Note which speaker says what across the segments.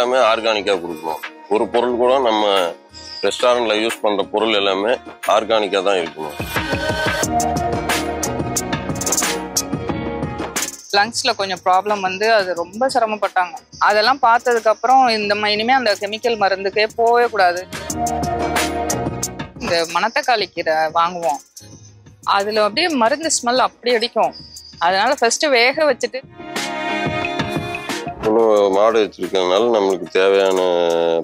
Speaker 1: எல்லாமே ஆர்கானிக்காக கொடுக்கணும். ஒரு பொருள் கூட நம்ம ரெஸ்டாரண்ட்டில் யூஸ் பண்ணுற பொருள் எல்லாமே ஆர்கானிக்காக தான் இருக்கணும்.
Speaker 2: லங்ஸ்ல கொஞ்சம் ப்ராப்ளம் வந்து அது ரொம்ப சிரமப்பட்டாங்க. அதெல்லாம் பார்த்ததுக்கு அப்புறம் இனிமே அந்த கெமிக்கல் மருந்துக்கே போகவே கூடாது. இந்த மணத்தக்காளி கீரை வாங்குவோம், அதுல அப்படியே மருந்து ஸ்மெல் அப்படி அடிக்கும். அதனால ஃபர்ஸ்ட் வேக வச்சுட்டு
Speaker 1: மாடு வச்சிருக்கிறதுனால நம்மளுக்கு தேவையான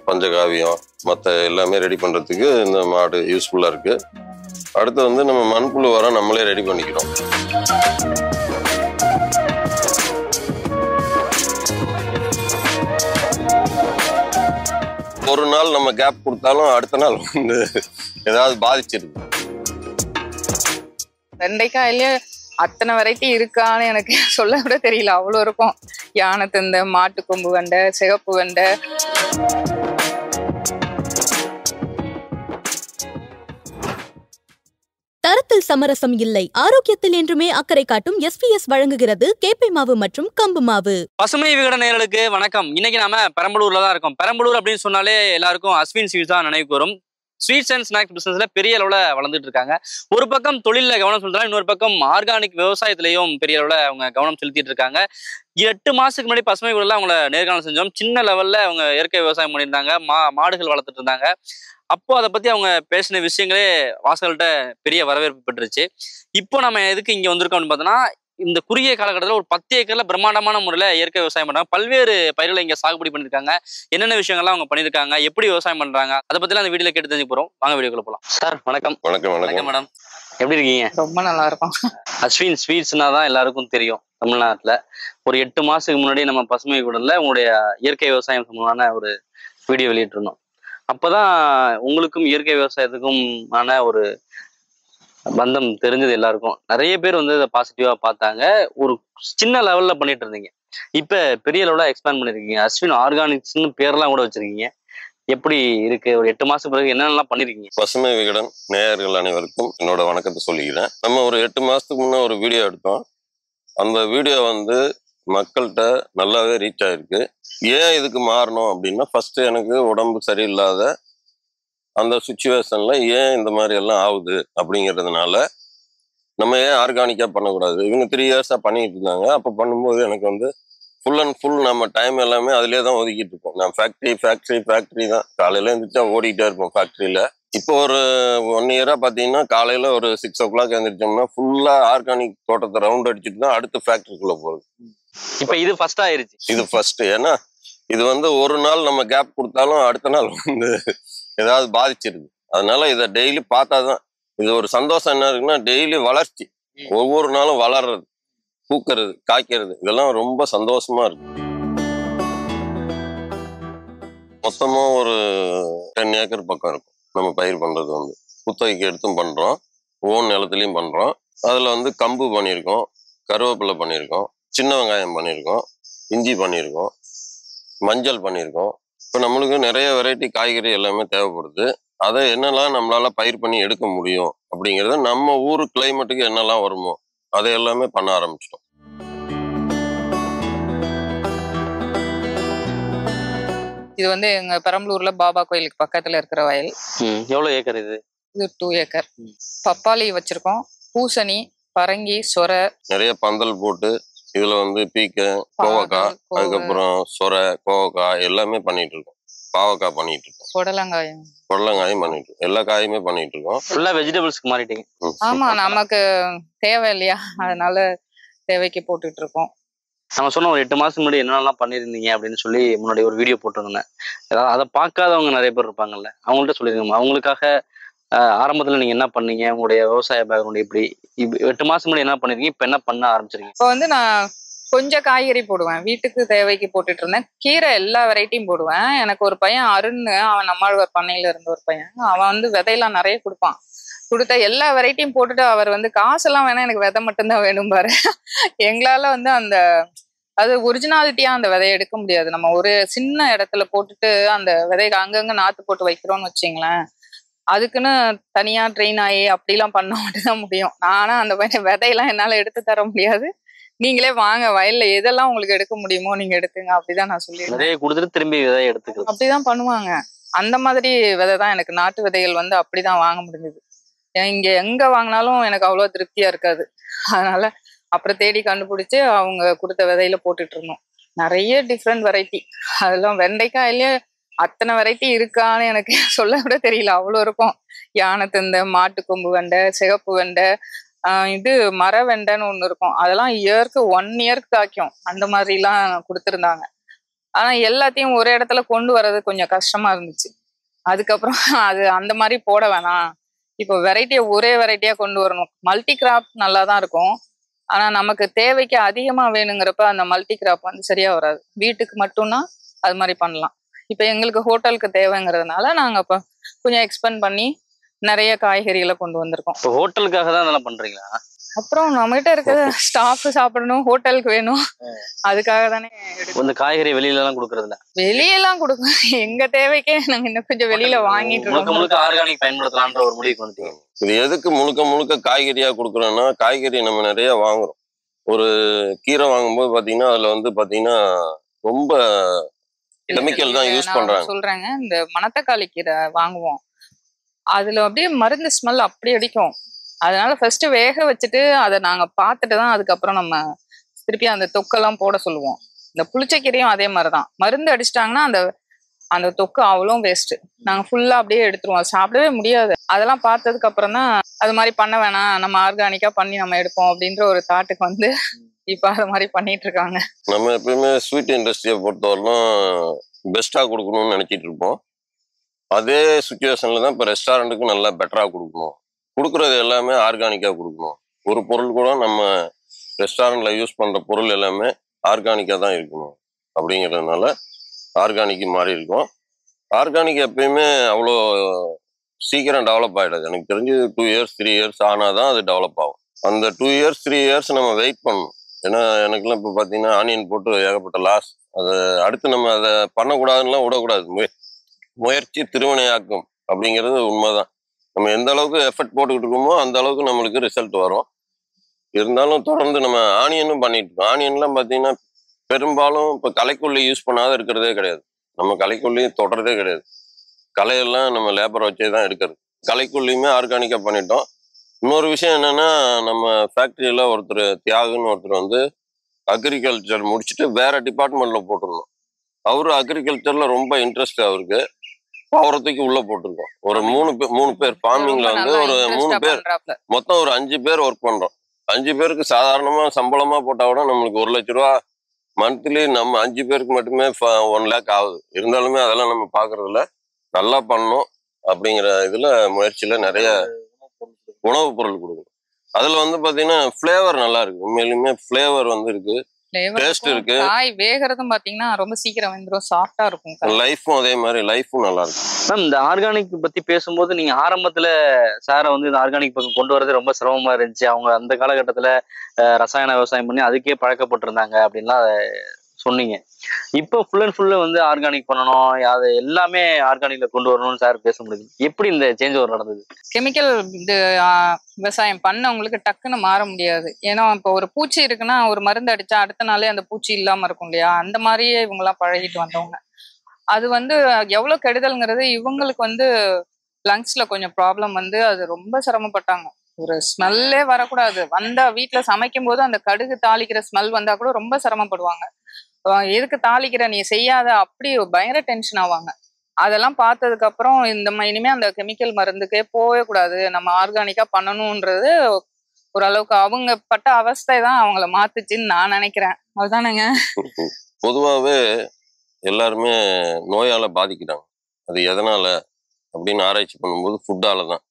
Speaker 1: பஞ்சகாவியம் மற்ற எல்லாமே ரெடி பண்ணுறதுக்கு இந்த மாடு யூஸ்ஃபுல்லாக இருக்குது. அடுத்து வந்து நம்ம மண்புழு வர நம்மளே ரெடி பண்ணிக்கிறோம். ஒரு நாள் நம்ம கேப் கொடுத்தாலும் அடுத்த நாள் வந்து ஏதாவது பாதிச்சிருக்கு.
Speaker 2: வெண்டைக்காயிலே அத்தனை வெரைட்டி இருக்கான்னு எனக்கு சொல்ல கூட தெரியல, அவ்வளோ இருக்கும். யானை தந்தை, மாட்டு கொம்பு வெண்டை, சிகப்பு வெண்டை.
Speaker 3: தரத்தில் சமரசம் இல்லை, ஆரோக்கியத்தில் என்றுமே அக்கறை காட்டும் SVS வழங்குகிறது கேப்பை மாவு மற்றும் கம்பு மாவு.
Speaker 4: பசுமை விகடன் நேயர்களுக்கு வணக்கம். இன்னைக்கு நாம பெரம்பலூர்ல தான் இருக்கோம். பெரம்பலூர் அப்படின்னு சொன்னாலே எல்லாருக்கும் அஸ்வின் ஸ்வீட்ஸ் தான் நினைவுக்கு வரும். ஸ்வீட்ஸ் அண்ட் ஸ்நாக்ஸ் பிசினஸ்ல பெரிய அளவுல வளர்ந்துட்டு இருக்காங்க. ஒரு பக்கம் தொழில கவனம் செலுத்துறாங்க, இன்னொரு பக்கம் ஆர்கானிக் விவசாயத்திலையும் பெரிய அளவுல அவங்க கவனம் செலுத்திட்டு இருக்காங்க. 8 மாசத்துக்கு முன்னாடி பசுமை விகடன்ல அவங்கள நேர்காணல் செஞ்சோம். சின்ன லெவல்ல அவங்க இயற்கை விவசாயம் பண்ணியிருந்தாங்க, மாடுகள் வளர்த்துட்டு இருந்தாங்க. அப்போ அதை பத்தி அவங்க பேசின விஷயங்களே வாசகர்கள்ட்ட பெரிய வரவேற்பு பெற்றுச்சு. இப்போ நம்ம எதுக்கு இங்க வந்திருக்கோம் அப்படின்னு பார்த்தோம்னா, இந்த குறுகிய காலகட்டத்தில் ஒரு 10 ஏக்கர்ல பிரம்மாண்டமான முறையில் இயற்கை விவசாயம் பண்றாங்க. பல்வேறு பயிர்களை இங்க சாகுபடி பண்ணிருக்காங்க. என்னென்ன விஷயங்கள்லாம் அவங்க பண்ணிருக்காங்க, எப்படி விவசாயம் பண்றாங்க, அதை பத்திலாம் அந்த வீடியோல கேட்டு தெரிஞ்சு போறோம். வாங்க வீடியோக்குள்ள போலாம். சார் வணக்கம்.
Speaker 1: வணக்கம்.
Speaker 4: வணக்கம் மேடம், எப்படி இருக்கீங்க?
Speaker 2: ரொம்ப நல்லா இருக்கும்.
Speaker 4: அஸ்வின் ஸ்வீட்ஸ்னா தான் எல்லாருக்கும் தெரியும் தமிழ்நாட்டுல. ஒரு 8 மாசத்துக்கு முன்னாடி நம்ம பசுமை விகடன்ல உங்களுடைய இயற்கை விவசாயம் சம்பந்தமான ஒரு வீடியோ வெளியிட்டிருந்தோம். அப்பதான் உங்களுக்கும் இயற்கை விவசாயத்துக்கும் ஆன ஒரு பந்தம் தெரிஞ்சது எல்லாருக்கும். நிறைய பேர் வந்து இதை பாசிட்டிவா பார்த்தாங்க. ஒரு சின்ன லெவல்ல பண்ணிட்டு இருந்தீங்க, இப்ப பெரிய லெவல்ல எக்ஸ்பேண்ட் பண்ணிருக்கீங்க. அஸ்வின் ஆர்கானிக்ஸ்னு பேர்லாம் கூட வச்சிருக்கீங்க. எப்படி இருக்கு? ஒரு 8 மாசம் பிறகு என்னென்னலாம் பண்ணிருக்கீங்க?
Speaker 1: பசுமை விகடன் நேயர்கள் அனைவருக்கும் என்னோட வணக்கத்தை சொல்லிக்கிறேன். நம்ம ஒரு 8 மாசத்துக்கு முன்னே ஒரு வீடியோ எடுத்தோம். அந்த வீடியோ வந்து மக்கள்கிட்ட நல்லாவே ரீச் ஆயிருக்கு. ஏன் இதுக்கு மாறணும் அப்படின்னா, ஃபர்ஸ்ட் எனக்கு உடம்பு சரியில்லாத அந்த சுச்சுவேஷன்ல ஏன் இந்த மாதிரி எல்லாம் ஆகுது அப்படிங்கிறதுனால நம்ம ஏன் ஆர்கானிக்கா பண்ணக்கூடாது. இவங்க 3 இயர்ஸா பண்ணிட்டு இருந்தாங்க. அப்போ பண்ணும்போது எனக்கு வந்து ஃபுல் அண்ட் ஃபுல் நம்ம டைம் எல்லாமே அதுலேயே தான் ஒதுக்கிட்டு இருப்போம். நான் ஃபேக்ட்ரி தான் காலையில எழுந்திரிச்சா ஓடிக்கிட்டே இருப்போம் ஃபேக்ட்ரியில. இப்போ ஒரு 1 இயரா பார்த்தீங்கன்னா காலையில ஒரு 6 o'clock எழுந்திரிச்சோம்னா ஃபுல்லா ஆர்கானிக் தோட்டத்தை ரவுண்ட் அடிச்சுட்டு தான் அடுத்த ஃபேக்ட்ரிக்குள்ள போகுது.
Speaker 4: இப்ப இது ஃபர்ஸ்ட் ஆயிருச்சு.
Speaker 1: இது ஃபர்ஸ்ட். ஏன்னா இது வந்து ஒரு நாள் நம்ம கேப் கொடுத்தாலும் அடுத்த நாள் வந்து ஏதாவது பாதிச்சிருக்கு. அதனால இதை டெய்லி பார்த்தாதான் இது ஒரு சந்தோஷம். என்ன இருக்குன்னா, டெய்லி வளர்ச்சி, ஒவ்வொரு நாளும் வளர்றது, பூக்கிறது, காய்க்கிறது, இதெல்லாம் ரொம்ப சந்தோஷமா இருக்கு. மொத்தமா ஒரு 10 ஏக்கர் பக்கம் இருக்கும். நம்ம பயிர் பண்றது வந்து குத்தகைக்கு எடுத்தும் பண்றோம், ஓன் நிலத்துலையும் பண்றோம். அதுல வந்து கம்பு பண்ணியிருக்கோம், கருவேப்பிலை பண்ணியிருக்கோம், சின்ன வெங்காயம் பண்ணியிருக்கோம், இஞ்சி பண்ணியிருக்கோம், மஞ்சள் பண்ணியிருக்கோம். இப்போ நம்மளுக்கு நிறைய வெரைட்டி காய்கறி எல்லாமே தேவைப்படுது. அதை என்னெல்லாம் நம்மளால பயிர் பண்ணி எடுக்க முடியும் அப்படிங்கிறத நம்ம ஊர் கிளைமேட்டுக்கு என்னெல்லாம் வருமோ அதை எல்லாமே பண்ண ஆரம்பிச்சிட்டோம்.
Speaker 2: இது வந்து எங்க பெரம்பலூர்ல பாபா கோயிலுக்கு பக்கத்துல இருக்கிற வயல்.
Speaker 4: எவ்வளவு ஏக்கர் இது?
Speaker 2: இது 2 ஏக்கர். பப்பாளி வச்சிருக்கோம், பூசணி, பரங்கி, சொரை.
Speaker 1: நிறைய பந்தல் போட்டு இதுல வந்து பீக்க, கோவக்காய், அதுக்கப்புறம் சொரை, கோவக்காய் எல்லாமே பண்ணிட்டு இருக்கோம். பாவக்காய் பண்ணிட்டு இருக்கோம், புடலங்காயும் பண்ணிட்டு இருக்கோம். எல்லா காயுமே பண்ணிட்டு இருக்கோம்.
Speaker 4: ஃபுல்லா வெஜிடபிள்ஸ்க்கு மாறிட்டீங்க.
Speaker 2: ஆமா, நமக்கு தேவை இல்லையா, அதனால தேவைக்கு போட்டுட்டு இருக்கோம்.
Speaker 4: நம்ம சொன்ன ஒரு 8 மாசம் முன்னாடி என்னென்னலாம் பண்ணியிருந்தீங்க அப்படின்னு சொல்லி முன்னாடி ஒரு வீடியோ போட்டிருந்தேன். அதாவது அதை பார்க்காதவங்க நிறைய பேர் இருப்பாங்கல்ல, அவங்கள்ட்ட சொல்லிருக்கோம். அவங்களுக்காக ஆரம்பத்துல நீங்க என்ன பண்ணீங்க, உங்களுடைய விவசாய பேக்ரவுண்ட் எப்படி, 8 மாசம் முன்னாடி என்ன பண்ணிருக்கீங்க, இப்ப என்ன பண்ண ஆரம்பிச்சிருக்கீங்க?
Speaker 2: இப்போ வந்து நான் கொஞ்சம் காய்கறி போடுவேன், வீட்டுக்கு தேவைக்கு போட்டுட்டு இருந்தேன். கீரை எல்லா வெரைட்டியும் போடுவேன். எனக்கு ஒரு பையன் அருண், அவன் நம்மாழ்வார் பண்ணையில இருந்த ஒரு பையன், அவன் வந்து விதையெல்லாம் நிறைய கொடுப்பான். கொடுத்த எல்லா வெரைட்டியும் போட்டுட்டு அவர் வந்து காசெல்லாம் வேணா, எனக்கு விதை மட்டும்தான் வேணும் பாரு. எங்களால வந்து அந்த அது ஒரிஜினாலிட்டியா அந்த விதையை எடுக்க முடியாது. நம்ம ஒரு சின்ன இடத்துல போட்டுட்டு அந்த விதைக்கு அங்கங்க நாத்து போட்டு வைக்கிறோம்னு வச்சிங்களேன், அதுக்குன்னு தனியா ட்ரெயின் ஆகி அப்படிலாம் பண்ண மட்டும்தான் முடியும். நானா அந்த விதையெல்லாம் என்னால எடுத்து தர முடியாது. நீங்களே வாங்க வயல்ல எதெல்லாம் உங்களுக்கு எடுக்க முடியுமோ நீங்க எடுத்துங்க அப்படிதான் நான் சொல்லிடுவேன்.
Speaker 4: நிறைய கொடுத்துட்டு திரும்பி விதை எடுத்துக்கிறது.
Speaker 2: அப்படிதான் பண்ணுவாங்க. அந்த மாதிரி விதை தான் எனக்கு நாட்டு விதைகள் வந்து அப்படிதான் வாங்க முடிஞ்சது. இங்க எங்க வாங்கினாலும் எனக்கு அவ்வளவு திருப்தியா இருக்காது. அதனால அப்புறம் தேடி கண்டுபிடிச்சு அவங்க கொடுத்த விதையில போட்டுட்டு இருந்தோம். நிறைய டிஃப்ரெண்ட் வெரைட்டி. அதெல்லாம் வெண்டைக்காயிலேயே அத்தனை வெரைட்டி இருக்கான்னு எனக்கு சொல்ல கூட தெரியல, அவ்வளோ இருக்கும். யானை தந்தை, மாட்டுக்கொம்பு வெண்டை, சிகப்பு வெண்டை, இது மர வெண்டைன்னு ஒண்ணு இருக்கும். அதெல்லாம் இயருக்கு 1 இயருக்கு காய்க்கும். அந்த மாதிரிலாம் கொடுத்துருந்தாங்க. ஆனா எல்லாத்தையும் ஒரே இடத்துல கொண்டு வர்றது கொஞ்சம் கஷ்டமா இருந்துச்சு. அதுக்கப்புறம் அது அந்த மாதிரி போட வேணாம், இப்போ வெரைட்டியை ஒரே வெரைட்டியா கொண்டு வரணும். மல்டி கிராப் நல்லா தான் இருக்கும். ஆனா நமக்கு தேவைக்கு அதிகமா வேணுங்கிறப்ப அந்த மல்டி கிராப் வந்து சரியா வராது. வீட்டுக்கு மட்டும்னா அது மாதிரி பண்ணலாம். இப்ப எங்களுக்கு ஹோட்டலுக்கு தேவைங்கிறதுனால நாங்க அப்ப கொஞ்சம் எக்ஸ்பெண்ட் பண்ணி நிறைய காய்கறிகளை கொண்டு வந்திருக்கோம்.
Speaker 4: இப்போ ஹோட்டலுக்காக தான் இதெல்லாம் பண்றீங்களா?
Speaker 2: அப்புறம் நம்மகிட்ட இருக்க ஸ்டாஃப் சாப்பிடணும், ஹோட்டலுக்கு வேணும், அதுக்காக தானே
Speaker 4: இந்த காய்கறி வெளியில எல்லாம் கொடுக்கறதுல
Speaker 2: வெளியெல்லாம் கொடுக்கும். எங்க தேவைக்கே நாங்க இன்னும் கொஞ்சம் வெளியில வாங்கிட்டு இருக்கோம்.
Speaker 4: முழுக்க ஆர்கானிக் பயன்படுத்தலான்ற ஒரு முடிவுக்கு வந்துட்டீங்க.
Speaker 1: இது எதுக்கு முழுக்க காய்கறியா கொடுக்குறோம்னா, காய்கறி நம்ம நிறைய வாங்குறோம். ஒரு கீரை வாங்கும்போது பாத்தீங்கன்னா அதுல வந்து பாத்தீங்கன்னா ரொம்ப கெமிக்கல் தான் யூஸ் பண்றாங்க.
Speaker 2: சொல்றாங்க, இந்த மணத்தக்காளி கீரை வாங்குவோம், அதுல அப்படியே மருந்து ஸ்மெல் அப்படி அடிக்கும். அதனால ஃபர்ஸ்ட் வேக வச்சுட்டு அதை நாங்க பார்த்துட்டு தான் அதுக்கப்புறம் நம்ம திருப்பி அந்த தொக்கெல்லாம் போட சொல்லுவோம். இந்த புளிச்சக்கீரையும் அதே மாதிரிதான், மருந்து அடிச்சிட்டாங்கன்னா அந்த அந்த தொக்கு அவ்வளோ வேஸ்ட். நாங்க ஃபுல்லா அப்படியே எடுத்துருவோம், சாப்பிடவே முடியாது. அதெல்லாம் பார்த்ததுக்கு அப்புறம் தான் அது மாதிரி பண்ண வேணாம், நம்ம ஆர்கானிக்கா பண்ணி நம்ம எடுப்போம் அப்படின்ற ஒரு தாட்டுக்கு வந்து இப்ப அது மாதிரி பண்ணிட்டு இருக்காங்க.
Speaker 1: நம்ம எப்பயுமே ஸ்வீட் இண்டஸ்ட்ரியை பொறுத்தவரைக்கும் பெஸ்டா கொடுக்கணும்னு நினைச்சிட்டு இருப்போம். அதே சுச்சுவேஷன்ல தான் இப்போ ரெஸ்டாரண்ட்டுக்கு நல்லா பெட்டரா கொடுக்கணும். கொடுக்குறது எல்லாமே ஆர்கானிக்கா கொடுக்கணும். ஒரு பொருள் கூட நம்ம ரெஸ்டாரண்ட்ல யூஸ் பண்ற பொருள் எல்லாமே ஆர்கானிக்கா தான் இருக்கணும் அப்படிங்கிறதுனால ஆர்கானிக்கு மாறி இருக்கும். ஆர்கானிக் எப்பயுமே அவ்வளோ சீக்கிரம் டெவலப் ஆகிடாது. எனக்கு தெரிஞ்சு 2 இயர்ஸ் 3 இயர்ஸ் ஆனால் தான் அது டெவலப் ஆகும். அந்த 2 இயர்ஸ் 3 இயர்ஸ் நம்ம வெயிட் பண்ணணும். ஏன்னா எனக்குலாம் இப்போ பார்த்தீங்கன்னா ஆனியன் போட்டு ஏகப்பட்ட லாஸ். அதை அடுத்து நம்ம அதை பண்ணக்கூடாதுன்னெலாம் விடக்கூடாது. முயற்சி திருவினையாக்கும் அப்படிங்கிறது உண்மைதான். நம்ம எந்த அளவுக்கு எஃபர்ட் போட்டுக்கிட்டு இருக்கோமோ அந்த அளவுக்கு நம்மளுக்கு ரிசல்ட் வரும். இருந்தாலும் தொடர்ந்து நம்ம ஆனியனும் பண்ணிட்டு இருக்கோம். ஆனியன்லாம் பார்த்தீங்கன்னா பெரும்பாலும் இப்போ களைக்கொல்லி யூஸ் பண்ணாத இருக்கிறதே கிடையாது. நம்ம களைக்கொல்லியும் தொடர்றதே கிடையாது. களையெல்லாம் நம்ம லேபரை வச்சே தான் எடுக்கிறது. களைக்கொல்லியுமே ஆர்கானிக்காக பண்ணிட்டோம். இன்னொரு விஷயம் என்னன்னா, நம்ம ஃபேக்ட்ரியில் ஒருத்தர் தியாகுன்னு ஒருத்தர் வந்து அக்ரிகல்ச்சர் முடிச்சுட்டு வேற டிபார்ட்மெண்ட்ல போட்டிருந்தோம். அவரு அக்ரிகல்ச்சர்ல ரொம்ப இன்ட்ரெஸ்ட் அவருக்கு. அவரை தூக்கி உள்ள போட்டிருக்கோம். ஒரு 3 பேர் ஃபார்மிங்ல வந்து ஒரு 3 பேர் மொத்தம் ஒரு 5 பேர் ஒர்க் பண்றோம். 5 பேருக்கு சாதாரணமா சம்பளமா போட்டா கூட நம்மளுக்கு 1 லட்ச ரூபா மந்த்லி நம்ம 5 பேருக்கு மட்டுமே 1 லேக் ஆகுது. இருந்தாலுமே அதெல்லாம் நம்ம பாக்குறதுல நல்லா பண்ணணும் அப்படிங்கிற இதுல முயற்சியில நிறைய உணவுப் பொருள் கொடுக்கணும். அதுல வந்து பாத்தீங்கன்னா ஃபிளேவர் நல்லா இருக்கு. உண்மையிலுமே ஃபிளேவர் வந்து இருக்கு, டேஸ்ட் இருக்கு.
Speaker 2: காய் வேகிறதும் பாத்தீங்கன்னா ரொம்ப சீக்கிரம் வெந்துரும், சாஃப்டா இருக்கும்.
Speaker 1: லைஃபும் அதே மாதிரி லைஃபும் நல்லா இருக்கும்.
Speaker 4: மேம், இந்த ஆர்கானிக் பத்தி பேசும்போது நீங்க ஆரம்பத்துல சாரை வந்து இந்த ஆர்கானிக் பக்கம் கொண்டு வரது ரொம்ப சிரமமா இருந்துச்சு. அவங்க அந்த காலகட்டத்துல ரசாயன விவசாயம் பண்ணி அதுக்கே பழக்கப்பட்டிருந்தாங்க அப்படின்லாம் சொன்னீங்க. இப்போ ஃபுல் அண்ட் ஃபுல்லு வந்து ஆர்கானிக் பண்ணணும், அது எல்லாமே ஆர்கானிக்ல கொண்டு வரணும்னு சார் பேச முடியுது. எப்படி இந்த சேஞ்ச் ஓவர் நடந்தது?
Speaker 2: கெமிக்கல் இது விவசாயம் பண்ணவங்களுக்கு டக்குன்னு மாற முடியாது. ஏன்னா இப்போ ஒரு பூச்சி இருக்குன்னா ஒரு மருந்து அடிச்சா அடுத்த நாளே அந்த பூச்சி இல்லாம இருக்கும் இல்லையா, அந்த மாதிரியே இவங்கெல்லாம் பழகிட்டு வந்தவங்க. அது வந்து எவ்வளவு கெடுதல்ங்கிறது இவங்களுக்கு வந்து லங்ஸ்ல கொஞ்சம் ப்ராப்ளம் வந்து அது ரொம்ப சிரமப்பட்டாங்க. ஒரு ஸ்மெல்லே வரக்கூடாது, வந்தா வீட்டுல சமைக்கும் போது அந்த கடுகு தாளிக்கிற ஸ்மெல் வந்தா கூட ரொம்ப சிரமப்படுவாங்க. எதுக்கு தாளிக்கிற, நீ செய்யாத, அப்படி பயங்கர டென்ஷன் ஆவாங்க. அதெல்லாம் பார்த்ததுக்கு அப்புறம் இனிமே அந்த கெமிக்கல் மருந்துக்கே போகவே கூடாது, நம்ம ஆர்கானிக்கா பண்ணணும்ன்றது ஓரளவுக்கு அவங்க பட்ட அவஸ்தை தான் அவங்கள மாத்துச்சுன்னு நான் நினைக்கிறேன். அதுதானேங்க.
Speaker 1: பொதுவாகவே எல்லாருமே நோயால பாதிக்கிறாங்க. அது எதனால அப்படின்னு ஆராய்ச்சி பண்ணும்போது ஃபுட்டால தான்.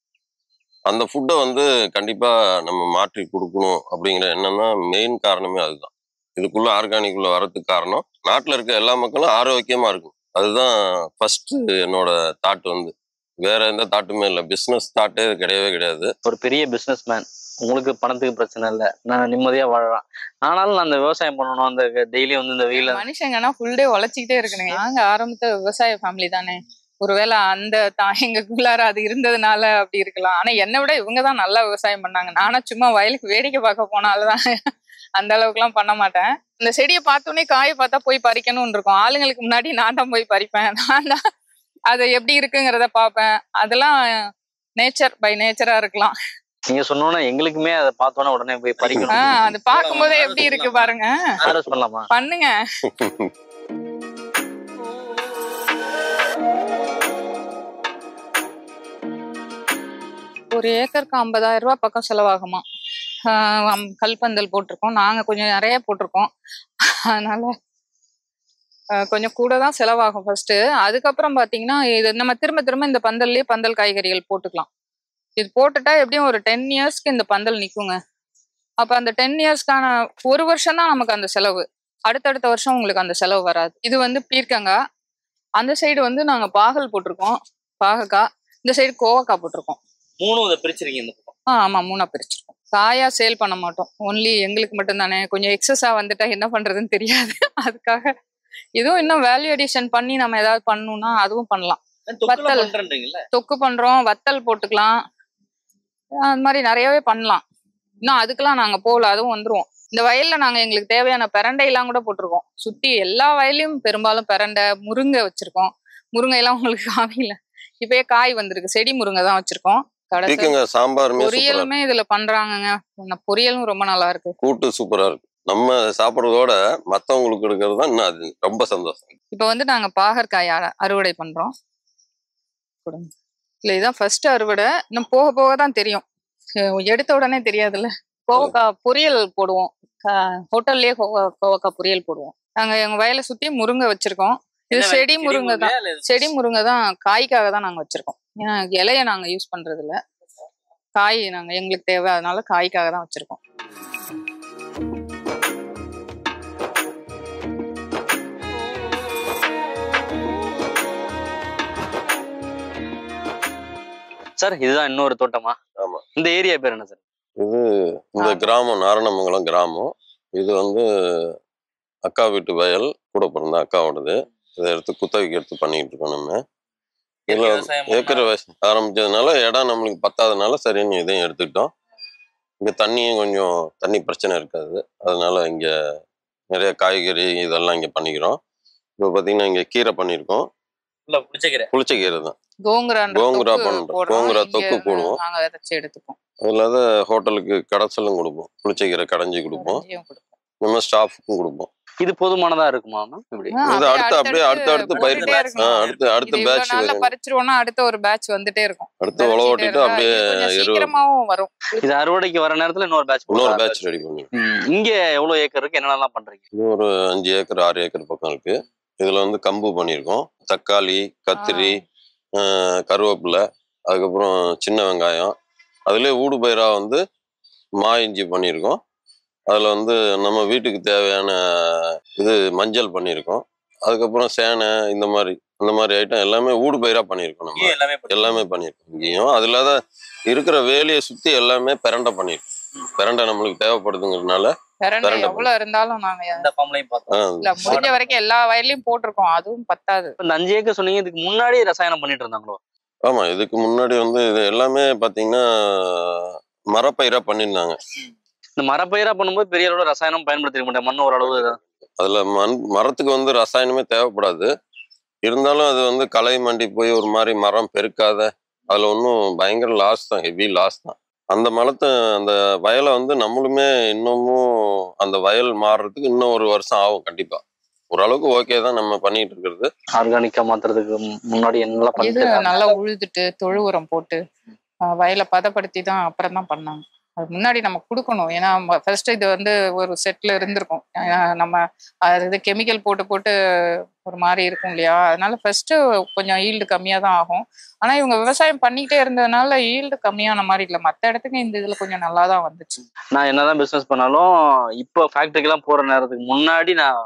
Speaker 1: அந்த ஃபுட்டை வந்து கண்டிப்பா நம்ம மாற்றி கொடுக்கணும் அப்படிங்கிற எண்ணம் தான் மெயின் காரணமே. அதுதான் இதுக்குள்ள ஆர்கானிக்குள்ள வரதுக்கு காரணம். நாட்டில் இருக்க எல்லா மக்களும் ஆரோக்கியமா இருக்கும். அதுதான் ஃபர்ஸ்ட் என்னோட தாட். வந்து வேற எந்த தாட்டுமே இல்லை, பிஸ்னஸ் தாட்டே கிடையவே கிடையாது.
Speaker 4: ஒரு பெரிய பிஸ்னஸ் மேன், உங்களுக்கு பணத்துக்கு பிரச்சனை இல்லை, நான் நிம்மதியா வாழலாம். ஆனாலும் நான் அந்த விவசாயம் பண்ணணும், அந்த டெய்லி வந்து இந்த வெயில
Speaker 2: மனுஷங்கன்னா ஃபுல் டே உழைச்சிக்கிட்டே இருக்கணுங்க. நாங்க ஆரம்பித்த விவசாய ஃபேமிலி தானே, ஒருவேளை அந்த எங்களுக்குள்ளார அது இருந்ததுனால அப்படி இருக்கலாம். ஆனா என்னை விட இவங்கதான் நல்லா விவசாயம் பண்ணாங்க. நானும் சும்மா வயலுக்கு வேடிக்கை பார்க்க போனால்தான் அந்த அளவுக்கு எல்லாம் பண்ண மாட்டேன். இந்த செடியை பார்த்தோன்னே காயை பார்த்தா போய் பறிக்கணும்னு இருக்கும். ஆளுங்களுக்கு முன்னாடி நான் தான் போய் பறிப்பேன். நான் தான் அது எப்படி இருக்குங்கிறத பார்ப்பேன். அதெல்லாம் நேச்சர் பை நேச்சரா இருக்கலாம்.
Speaker 4: நீங்க சொன்னோன்னா எங்களுக்குமே அதை பார்த்தோன்னா உடனே போய் பறிக்கணும்.
Speaker 2: அது பார்க்கும் போதே எப்படி இருக்கு பாருங்க.
Speaker 4: பண்ணலாமா?
Speaker 2: பண்ணுங்க. ஒரு ஏக்கருக்கு 50,000 ரூபாய் பக்கம் செலவாகுமா. கல்பந்தல் போட்டிருக்கோம். நாங்க கொஞ்சம் நிறைய போட்டிருக்கோம். அதனால கொஞ்சம் கூட தான் செலவாகும் ஃபர்ஸ்ட். அதுக்கப்புறம் பாத்தீங்கன்னா இது நம்ம திரும்ப திரும்ப இந்த பந்தல்லே பந்தல் காய்கறிகள் போட்டுக்கலாம். இது போட்டுட்டா எப்படியும் ஒரு 10 இயர்ஸ்க்கு இந்த பந்தல் நிக்குங்க. அப்ப அந்த 10 இயர்ஸ்க்கான ஒரு வருஷம் தான் நமக்கு அந்த செலவு. அடுத்தடுத்த வருஷம் உங்களுக்கு அந்த செலவு வராது. இது வந்து பீர்க்கங்காய். அந்த சைடு வந்து நாங்க பாகல் போட்டிருக்கோம், பாகக்காய். இந்த சைடு கோவக்காய் போட்டிருக்கோம்.
Speaker 4: 3 பிரிச்சிருக்கீங்க இந்த பக்கம்?
Speaker 2: ஆமா 3 பிரிச்சிருக்கோம். காயா சேல் பண்ண மாட்டோம். ஒன்லி எங்களுக்கு மட்டும் தானே. கொஞ்சம் எக்ஸஸா வந்துட்டா என்ன பண்றதுன்னு தெரியாது. அதுக்காக இதுவும் இன்னும் வேல்யூ அடிஷன் பண்ணி நம்ம ஏதாவது பண்ணணும்னா அதுவும் பண்ணலாம். வத்தல் தொக்கு பண்றோம், வத்தல் போட்டுக்கலாம். அது மாதிரி நிறையவே பண்ணலாம். இன்னும் அதுக்கெல்லாம் நாங்க போகல, அதுவும் வந்துருவோம். இந்த வயல்ல நாங்க எங்களுக்கு தேவையான பிரண்டை எல்லாம் கூட போட்டிருக்கோம். சுத்தி எல்லா வயலையும் பெரும்பாலும் பிரண்டை, முருங்கை வச்சிருக்கோம். முருங்கை எல்லாம் உங்களுக்கு காமிக்கல, இப்பயே காய் வந்திருக்கு. செடி முருங்கை தான் வச்சிருக்கோம்.
Speaker 1: சாம்பார்
Speaker 2: பொரியலுமே இதுல பண்றாங்கங்க. பொரியலும் ரொம்ப நல்லா இருக்கு.
Speaker 1: கூட்டு சூப்பரா இருக்கு. நம்ம சாப்பிடுறதோட மத்தவங்களுக்கு எடுக்கிறது தான் இன்னும் அது ரொம்ப சந்தோஷம்.
Speaker 2: இப்ப வந்து நாங்க பாகற்காய் அறுவடை பண்றோம். இல்ல இதுதான் ஃபர்ஸ்ட் அறுவடை. இன்னும் போக போக தான் தெரியும். எடுத்த உடனே தெரியாதுல்ல. கோவக்காய் பொரியல் போடுவோம். ஹோட்டல்லயே கோவக்காய் பொரியல் போடுவோம். நாங்க எங்க வயலை சுத்தி முருங்கை வச்சிருக்கோம். இது செடி முருங்கை தான். செடி முருங்கை தான். காய்க்காக தான் நாங்க வச்சிருக்கோம். ஏன்னா இலைய நாங்க யூஸ் பண்றது இல்ல. காய் நாங்க எங்களுக்கு தேவை, அதனால காய்க்காக தான் வச்சிருக்கோம்.
Speaker 4: சார் இதுதான் இன்னொரு தோட்டமா?
Speaker 1: ஆமா.
Speaker 4: இந்த ஏரியா பேர் என்ன சார்?
Speaker 1: இது இந்த கிராமம் நாரணமங்கலம் கிராமம். இது வந்து அக்கா வீட்டு வயல், கூட பிறந்த அக்காவோடது. இதை எடுத்து குத்தகைக்கு எடுத்து பண்ணிக்கிட்டு இருக்கோம். நம்ம இதுல ஏக்கர் விவசாயம் ஆரம்பிச்சதுனால இடம் நம்மளுக்கு பத்தாதனால சரின்னு இதையும் எடுத்துக்கிட்டோம். இங்க தண்ணியும் கொஞ்சம் தண்ணி பிரச்சனை இருக்காது. அதனால இங்க நிறைய காய்கறி இதெல்லாம் இங்க பண்ணிக்கிறோம். இப்போ பாத்தீங்கன்னா இங்க கீரை பண்ணியிருக்கோம். புளிச்சக்கீரை தான். கோங்குரா பண்றோம். கோங்குரா தொக்கு போடுவோம். இல்லாத ஹோட்டலுக்கு கடைசலும் கொடுப்போம். புளிச்சக்கீரை கடைஞ்சி கொடுப்போம். நம்ம ஸ்டாஃபுக்கும் கொடுப்போம்.
Speaker 4: இது போதுமானதா இருக்குமா?
Speaker 1: இது அடுத்து பயிர் அடுத்த பேட்ச்
Speaker 2: பறிச்சிருவோம்னா அடுத்த ஒரு பேட்ச் வந்துட்டே இருக்கும்.
Speaker 1: அடுத்து உழவு ஓட்டிட்டு அப்படியே
Speaker 2: சீக்கிரமாவும் வரும்.
Speaker 4: இது அறுவடைக்கு வர நேரத்துல இன்னொரு பேட்ச்
Speaker 1: ரெடி பண்ணி.
Speaker 4: இங்க எவ்வளவு ஏக்கர் இருக்கு, என்னென்னலாம் பண்றீங்க?
Speaker 1: இது ஒரு 5 ஏக்கர் 6 ஏக்கர் பக்கம் இருக்கு. இதுல வந்து கம்பு பண்ணியிருக்கோம். தக்காளி, கத்திரி, கருவேப்பிலை, அதுக்கப்புறம் சின்ன வெங்காயம். அதுல ஊடு பயிரா வந்து மா இஞ்சி பண்ணியிருக்கோம். அதில் வந்து நம்ம வீட்டுக்கு தேவையான இது மஞ்சள் பண்ணியிருக்கோம். அதுக்கப்புறம் சேனை அந்த மாதிரி ஐட்டம் எல்லாமே ஊடு பயிராக பண்ணியிருக்கோம். நம்ம எல்லாமே பண்ணியிருக்கோம். இங்கேயும் அதில் தான் இருக்கிற வேலையை சுற்றி எல்லாமே பிரண்டை பண்ணியிருக்கோம். பிரண்டை நம்மளுக்கு தேவைப்படுதுங்கிறதுனால
Speaker 2: எவ்வளவு இருந்தாலும் நாங்க முடிஞ்ச வரைக்கும் எல்லா வயலையும் போட்டிருக்கோம். அதுவும் பத்தாது.
Speaker 4: இந்த 5 ஏக்கர் சொன்னீங்க, இதுக்கு முன்னாடி ரசாயனம் பண்ணிட்டு இருந்தாங்களோ?
Speaker 1: ஆமா, இதுக்கு முன்னாடி வந்து இது எல்லாமே பாத்தீங்கன்னா மரப்பயிரா பண்ணியிருந்தாங்க.
Speaker 4: இந்த மரப்பயிரா பண்ணும்போது பெரிய அளவு ரசாயனம் பயன்படுத்திக்க மாட்டேன். மண் ஓரளவு
Speaker 1: அதுல மரத்துக்கு வந்து ரசாயனமே தேவைப்படாது. இருந்தாலும் அது வந்து களை மண்டி போய் ஒரு மாதிரி மரம் பெருக்காத, அதுல ஒன்றும் பயங்கர லாஸ் தான், ஹெவி லாஸ் தான். அந்த அந்த வயலை வந்து நம்மளுமே இன்னமும் அந்த வயல் மாறுறதுக்கு இன்னும் ஒரு வருஷம் ஆகும் கண்டிப்பா. ஓரளவுக்கு ஓகே தான் நம்ம பண்ணிட்டு இருக்கிறது.
Speaker 4: ஆர்கானிக்கா மாத்துறதுக்கு முன்னாடி என்னெல்லாம் பண்ணிட்டு
Speaker 2: நல்லா உழுதுட்டு தொழு உரம் போட்டு வயலை பதப்படுத்தி தான் அப்புறம் தான் பண்ணாங்க. அது முன்னாடி நம்ம கொடுக்கணும். ஏன்னா ஃபர்ஸ்ட் இது வந்து ஒரு செட்ல இருந்திருக்கும். ஏன்னா நம்ம இது கெமிக்கல் போட்டு ஒரு மாதிரி இருக்கும் இல்லையா. அதனால ஃபர்ஸ்ட் கொஞ்சம் ஈல்டு கம்மியா தான் ஆகும். ஆனா இவங்க விவசாயம் பண்ணிக்கிட்டே இருந்ததுனால ஈல்டு கம்மியான மாதிரி இல்லை. மற்ற இடத்துக்கு இந்த இதுல கொஞ்சம் நல்லா தான் வந்துச்சு.
Speaker 4: நான் என்னதான் பிசினஸ் பண்ணாலும் இப்போ ஃபேக்டரிக்கெல்லாம் போற நேரத்துக்கு முன்னாடி நான்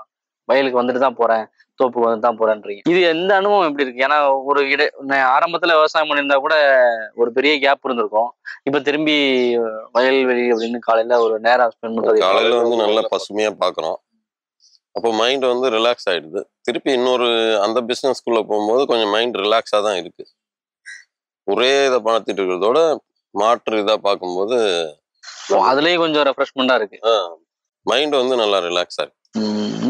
Speaker 4: வயலுக்கு வந்துட்டு தான் போறேன், தோப்புக்கு வந்து தான் போறேன்றீங்க. இது எந்த அனுபவம் எப்படி இருக்கு? ஏன்னா ஒரு ஆரம்பத்துல விவசாயம் பண்ணியிருந்தா கூட ஒரு பெரிய கேப் இருந்திருக்கும். இப்ப திரும்பி வயல்வெளி அப்படின்னு காலையில ஒரு நேரம் ஸ்பெண்ட் பண்றது,
Speaker 1: காலையில வந்து நல்லா பசுமையா பாக்குறோம். அப்போ மைண்ட் வந்து ரிலாக்ஸ் ஆயிடுது. திருப்பி இன்னொரு அந்த பிஸ்னஸ்க்குள்ள போகும்போது கொஞ்சம் மைண்ட் ரிலாக்ஸாக தான் இருக்கு. ஒரே இதை பார்த்துட்டு இருக்கிறதோட மாற்று இதாக பார்க்கும்போது
Speaker 4: அதுலயும் கொஞ்சம் ரெஃப்ரெஷ்மெண்டா இருக்கு.
Speaker 1: மைண்ட் வந்து நல்லா ரிலாக்ஸாக இருக்கு.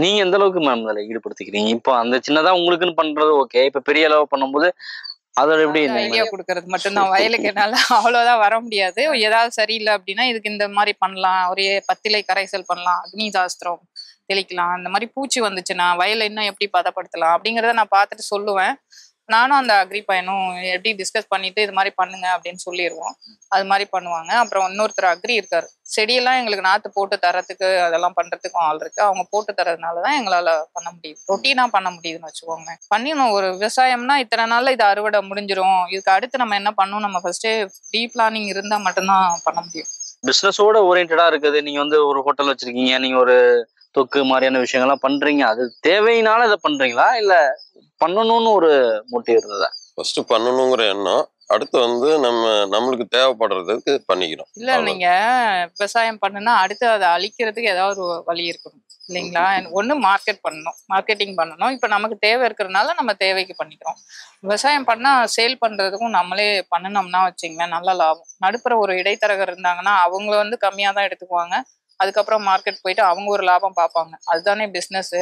Speaker 4: நீங்க எந்த அளவுக்கு மேம் அதில் ஈடுபடுத்திக்கிறீங்க? இப்போ அந்த சின்னதா உங்களுக்குன்னு பண்றது ஓகே, இப்போ பெரிய அளவு பண்ணும்போது அதோட எப்படி
Speaker 2: ஐடியா கொடுக்கறது மட்டும்தான். வயலுக்கு என்னால அவ்வளவுதான் வர முடியாது. ஏதாவது சரியில்லை அப்படின்னா இதுக்கு இந்த மாதிரி பண்ணலாம், ஒரே பத்திலை கரைசல் பண்ணலாம், அக்னி சாஸ்திரம் தெளிக்கலாம், இந்த மாதிரி பூச்சி வந்துச்சுன்னா வயலை இன்னும் எப்படி பதப்படுத்தலாம் அப்படிங்கிறத நான் பார்த்துட்டு சொல்லுவேன். நானும் அந்த அக்ரி பையனும் எப்படி டிஸ்கஸ் பண்ணிட்டு இது மாதிரி பண்ணுங்க அப்படின்னு சொல்லிடுவோம். அது மாதிரி பண்ணுவாங்க. அப்புறம் இன்னொருத்தர் அக்ரி இருக்காரு, செடியெல்லாம் எங்களுக்கு நாற்று போட்டு தரத்துக்கு அதெல்லாம் பண்றதுக்கும் ஆள் இருக்கு. அவங்க போட்டு தரதுனாலதான் எங்களால பண்ண முடியுது, ரொட்டீனா பண்ண முடியுதுன்னு வச்சுக்கோங்க. பண்ணிடணும். ஒரு விவசாயம்னா இத்தனை நாள்ல இது அறுவடை முடிஞ்சிரும், இதுக்கு அடுத்து நம்ம என்ன பண்ணணும், நம்ம ஃபர்ஸ்டே ப்ரீ பிளானிங் இருந்தா மட்டும்தான் பண்ண முடியும்.
Speaker 4: பிசினஸோட ஓரியன்டா இருக்குது. நீங்க வந்து ஒரு ஹோட்டல் வச்சிருக்கீங்க, நீங்க ஒரு தொக்கு மாதிரியான விஷயங்கள்லாம் பண்றீங்க, அது தேவையினால இதை பண்றீங்களா இல்ல பண்ணணும்னு ஒரு மோட்டிவ் இருந்ததா?
Speaker 1: ஃபர்ஸ்ட் பண்ணணுங்கிற எண்ணம், அடுத்து வந்து நம்மளுக்கு தேவைப்படுறதுக்கு பண்ணிக்கிறோம்.
Speaker 2: இல்ல நீங்க விவசாயம் பண்ணுனா அடுத்து அதை அழிக்கிறதுக்கு ஏதாவது ஒரு வழி இருக்கணும் இல்லைங்களா? ஒண்ணு மார்க்கெட் பண்ணணும், மார்க்கெட்டிங் பண்ணணும். இப்ப நமக்கு தேவை இருக்கிறதுனால நம்ம தேவைக்கு பண்ணிக்கிறோம். விவசாயம் பண்ணா சேல் பண்றதுக்கும் நம்மளே பண்ணணும்னா வச்சுங்களேன் நல்ல லாபம். நடுப்புற ஒரு இடைத்தரகர் இருந்தாங்கன்னா அவங்க வந்து கம்மியா தான் எடுத்துக்குவாங்க. அதுக்கப்புறம் மார்க்கெட் போயிட்டு அவங்க ஒரு லாபம் பார்ப்பாங்க. அதுதானே பிஸ்னஸ்.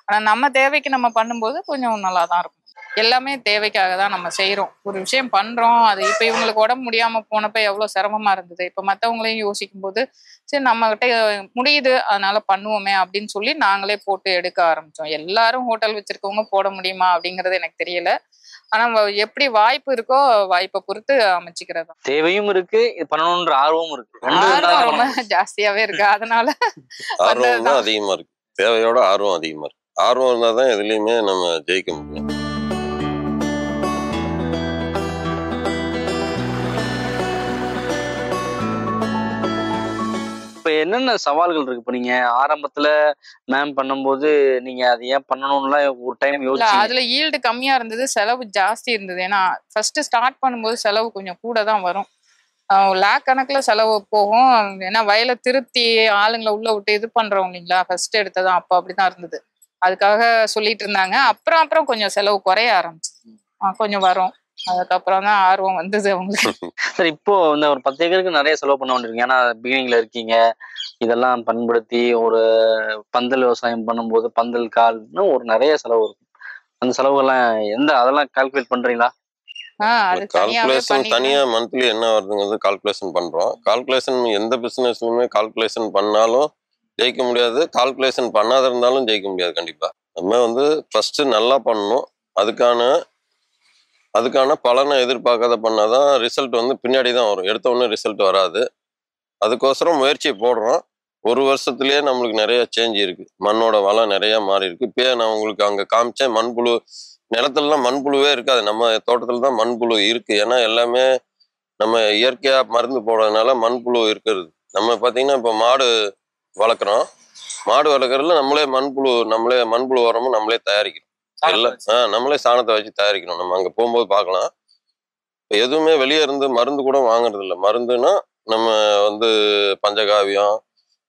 Speaker 2: ஆனா நம்ம தேவைக்கு நம்ம பண்ணும்போது கொஞ்சம் நல்லா தான் இருக்கும். எல்லாமே தேவைக்காக தான் நம்ம செய்யறோம். ஒரு விஷயம் பண்றோம், அது இப்ப இவங்களுக்கு உடம்பு முடியாம போனப்ப எவ்வளவு சிரமமா இருந்தது. இப்ப மத்தவங்களையும் யோசிக்கும் போது சரி நம்ம கிட்ட முடியுது அதனால பண்ணுவோமே அப்படின்னு சொல்லி நாங்களே போட்டு எடுக்க ஆரம்பிச்சோம். எல்லாரும் ஹோட்டல் வச்சிருக்கவங்க போட முடியுமா அப்படிங்கறது எனக்கு தெரியல. ஆனா எப்படி வாய்ப்பு இருக்கோ வாய்ப்பை பொறுத்து அமைச்சுக்கிறது.
Speaker 4: தேவையும் இருக்கு, இது பண்ணணும்ன்ற ஆர்வமும் இருக்கு.
Speaker 2: ஆர்வம் ரொம்ப ஜாஸ்தியாவே இருக்கு. அதனால
Speaker 1: ஆர்வம் தான் அதிகமா இருக்கு. தேவையோட ஆர்வம் அதிகமா இருக்கு. ஆர்வம் இருந்தாதான் எதுலையுமே நம்ம ஜெயிக்க முடியும்.
Speaker 4: இப்ப என்னென்ன சவால்கள் இருக்கு? இப்ப நீங்க ஆரம்பத்துல மேம் பண்ணும்போது நீங்க அது ஏன் பண்ணணும்லாம் ஒரு டைம் யோசிச்சு?
Speaker 2: அதுல ஈல்டு கம்மியா இருந்தது, செலவு ஜாஸ்தி இருந்தது. ஏன்னா ஃபர்ஸ்ட் ஸ்டார்ட் பண்ணும்போது செலவு கொஞ்சம் கூட தான் வரும். லேக் கணக்குல செலவு போகும். ஏன்னா வயலை திருப்தி ஆளுங்களை உள்ள விட்டு இது பண்றோம் இல்லைங்களா? ஃபர்ஸ்ட் எடுத்ததான் அப்ப அப்படிதான் இருந்தது. அதுக்காக சொல்லிட்டு இருந்தாங்க. அப்புறம் கொஞ்சம் செலவு குறைய ஆரம்பிச்சு கொஞ்சம் வரும். அதுக்கப்புறம் தான் ஆர்வம் வந்தது அவங்களுக்கு.
Speaker 4: சரி, இப்போ இந்த ஒரு 10 ஏக்கருக்கு நிறைய செலவு பண்ண வேண்டியிருக்கீங்க. ஏன்னா பிகினிங்ல இருக்கீங்க, இதெல்லாம் பண்படுத்தி ஒரு பந்தல் விவசாயம் பண்ணும்போது பந்தல் கால்னு ஒரு நிறைய செலவு இருக்கும். அந்த செலவுகள்லாம் அதெல்லாம் கால்குலேட் பண்றீங்களா?
Speaker 1: கால்குலேஷன் தனியா மந்த்லி என்ன வருதுங்கிறது கால்குலேஷன் பண்றோம். கால்குலேஷன் எந்த பிசினஸ்லயுமே கால்குலேஷன் பண்ணாலும் ஜெயிக்க முடியாது, கால்குலேஷன் பண்ணாத இருந்தாலும் ஜெயிக்க முடியாது. கண்டிப்பா நம்ம வந்து ஃபர்ஸ்ட் நல்லா பண்ணணும். அதுக்கான பலனை எதிர்பார்க்காத பண்ணாதான் ரிசல்ட் வந்து பின்னாடி தான் வரும். எடுத்த உடனே ரிசல்ட் வராது. அதுக்கோசரம் முயற்சியை போடுறோம். ஒரு வருஷத்துலயே நம்மளுக்கு நிறைய சேஞ்ச் இருக்கு. மண்ணோட வளம் நிறைய மாறி இருக்கு. இப்பயே நான் உங்களுக்கு அங்க காமிச்சேன், மண்புழு நிலத்துலலாம் மண்புழுவே இருக்காது. நம்ம தோட்டத்துல தான் மண்புழு இருக்கு. ஏன்னா எல்லாமே நம்ம இயற்கையா மருந்து போடுறதுனால மண்புழு இருக்கிறது. நம்ம பார்த்தீங்கன்னா இப்போ மாடு வளர்க்குறதுல நம்மளே மண்புழு உரமும் நம்மளே தயாரிக்கிறோம். எல்லாம் நம்மளே சாணத்தை வச்சு தயாரிக்கிறோம். நம்ம அங்கே போகும்போது பார்க்கலாம். எதுவுமே வெளியே இருந்து மருந்து கூட வாங்குறது இல்லை. மருந்துன்னா நம்ம வந்து பஞ்சகாவியம்,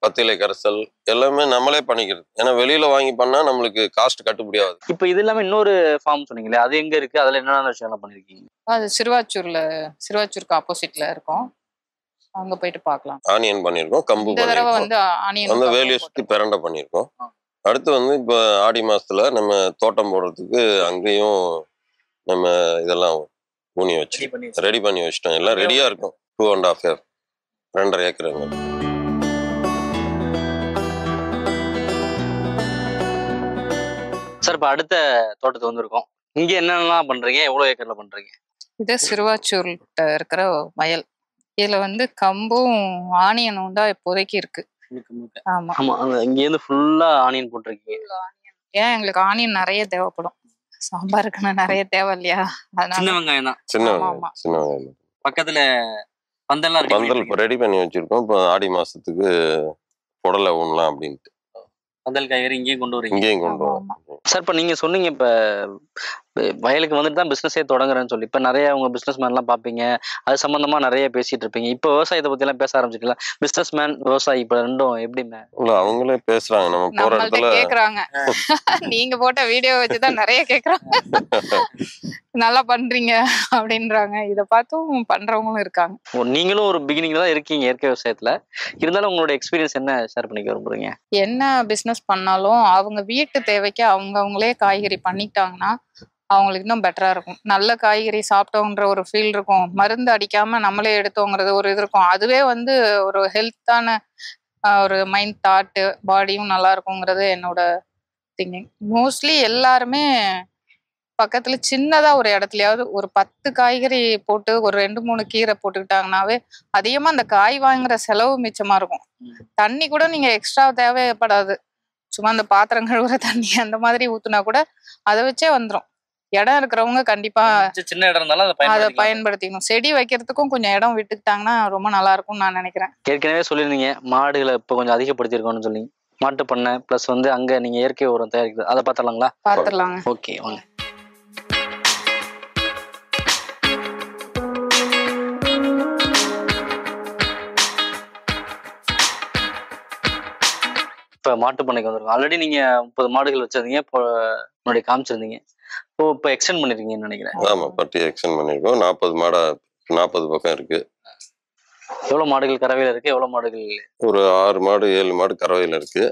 Speaker 1: பத்திலை கரைசல் எல்லாமே நம்மளே பண்ணிக்கிறது. ஏன்னா வெளியில வாங்கி பண்ணா நம்மளுக்கு காஸ்ட் கட்டுப்படியாகுது.
Speaker 4: இப்போ இது இல்லாம இன்னொரு ஃபார்ம் சொன்னீங்களே, அது எங்க இருக்கு? அதுல என்னென்ன விஷயம் பண்ணிருக்கீங்க?
Speaker 2: அது சிறுவாச்சூருக்கு ஆப்போசிட்ல இருக்கும். அங்க போயிட்டு பார்க்கலாம்.
Speaker 1: ஆனியன் பண்ணியிருக்கோம், கம்பு பண்ணியிருக்கோம், அந்த வேலியை சுற்றி பிரண்டை பண்ணியிருக்கோம். அடுத்து வந்து இப்போ ஆடி மாசத்துல நம்ம தோட்டம் போடுறதுக்கு அங்கேயும் நம்ம இதெல்லாம் ஊனி வச்சு ரெடி பண்ணி வச்சிட்டோம். எல்லாம் ரெடியா இருக்கும். 2.5 ஏக்கர் 2.5 ஏக்கருங்க.
Speaker 4: சார், இப்போ அடுத்த தோட்டத்துக்கு வந்திருக்கோம். இங்க என்னென்னலாம் பண்றீங்க? எவ்வளவு ஏக்கர்ல பண்றீங்க?
Speaker 2: இது சிறுவாச்சூர்கிட்ட இருக்கிற வயல். இதுல வந்து கம்பும் ஆனியனும் தான் இப்போதைக்கு இருக்கு. ஆமா
Speaker 4: ஆமா, இங்க இருந்து ஃபுல்லா ஆனியன் போட்டிருக்கீங்க.
Speaker 2: ஏன் எங்களுக்கு ஆனியன் நிறைய தேவைப்படும். சாம்பாருக்குன்னு நிறைய தேவை இல்லையா?
Speaker 4: சின்ன வெங்காயம் தான்.
Speaker 1: சின்ன வெங்காயம்
Speaker 4: பக்கத்துல பந்தல்
Speaker 1: ரெடி பண்ணி வச்சிருக்கோம். இப்போ ஆடி மாசத்துக்கு புடலை ஊனலாம் அப்படின்ட்டு
Speaker 4: பந்தல் காய்கறி இங்கேயும் கொண்டு வரீங்க.
Speaker 1: இங்கேயும் கொண்டு வரோம்.
Speaker 4: சார், இப்போ நீங்க சொன்னீங்க, இப்ப வயலுக்கு வந்துட்டு தான் பிசினஸே தொடங்குறேன்னு சொல்லி இப்ப நிறைய உங்க பிசினஸ் மேன்லாம் பாப்பீங்க, அது சம்பந்தமா நிறைய பேசிட்டு இருப்பீங்க. இப்போ விவசாயத்தை பத்தி எல்லாம் பேச ஆரம்பிச்சிக்கலாம். பிசினஸ் மேன் விவசாயி இப்ப ரெண்டும் எப்படி
Speaker 1: இல்ல அவங்களே பேசுறாங்க, நம்ம போற
Speaker 2: நம்மள்ட்ட
Speaker 1: இடத்துல
Speaker 2: கேக்குறாங்க. நீங்க போட்ட வீடியோ வச்சுதான் நிறைய கேக்குறாங்க. நல்லா பண்றீங்க அப்படின்றாங்க. இத பார்த்தும் பண்றவங்களும் இருக்காங்க.
Speaker 4: நீங்களும் ஒரு பிகினிங்ல தான் இருக்கீங்க இயற்கை விவசாயத்துல, இருந்தாலும் உங்களோட எக்ஸ்பீரியன்ஸ் என்ன ஷேர் பண்ணிக்க விரும்புறீங்க?
Speaker 2: என்ன பிசினஸ் பண்ணாலும் அவங்க வீட்டு தேவைக்கு அவங்களே காய்கறி பண்ணிட்டாங்கன்னா அவங்களுக்கு இன்னும் பெட்டரா இருக்கும். நல்ல காய்கறி சாப்பிட்டோங்கிற ஒரு ஃபீல் இருக்கும். மருந்து அடிக்காம நம்மளே எடுத்தோங்கிறது ஒரு இது இருக்கும். அதுவே வந்து ஒரு ஹெல்த்தான ஒரு மைண்ட் தாட்டு பாடியும் நல்லா இருக்குங்கிறது என்னோட திங்கிங். மோஸ்ட்லி எல்லாருமே பக்கத்துல சின்னதா ஒரு இடத்துலயாவது ஒரு 10 காய்கறி போட்டு ஒரு 2-3 கீரை போட்டுக்கிட்டாங்கன்னாவே அதிகமா அந்த காய் வாங்குற செலவு மிச்சமா இருக்கும். தண்ணி கூட நீங்க எக்ஸ்ட்ரா தேவைப்படாது. சும்மா அந்த பாத்திரம் கழுவுற தண்ணி அந்த மாதிரி ஊத்துனா கூட அதை வச்சே வந்துடும். இடம் இருக்கிறவங்க கண்டிப்பா
Speaker 4: சின்ன இடம் இருந்தாலும்
Speaker 2: அதை பயன்படுத்திக்கணும். செடி வைக்கிறதுக்கும் கொஞ்சம் இடம் விட்டுக்கிட்டாங்கன்னா ரொம்ப நல்லா இருக்கும்னு நான் நினைக்கிறேன்.
Speaker 4: ஏற்கனவே சொல்லியிருந்தீங்க மாடுகளை இப்போ கொஞ்சம் அதிகப்படுத்திருக்கோம்னு சொல்லி, மாட்டு பண்ணை பிளஸ் வந்து அங்க நீங்க இயற்கை உரம் தயாரிக்கிறது, அதை பார்த்துடலாங்களா?
Speaker 2: பாத்துடலாங்க.
Speaker 4: ஓகே வாங்க. இப்போ மாட்டு பண்ணைக்கு வந்திருக்கோம். ஆல்ரெடி நீங்க 30 மாடுகள் வச்சிருந்தீங்க, இப்போ முன்னாடி காமிச்சிருந்தீங்க. இப்போ எக்ஸ்டெண்ட் பண்ணிருக்கீங்கன்னு நினைக்கிறேன்.
Speaker 1: ஆமா, பட்டி எக்ஸ்டெண்ட் பண்ணிருக்கோம். 40 மாடா 40 பக்கம் இருக்கு.
Speaker 4: எவ்வளவு மாடுகள் கறவையில இருக்கு, எவ்வளவு மாடுகள்?
Speaker 1: ஒரு 6 மாடு 7 மாடு கறவையில இருக்கு.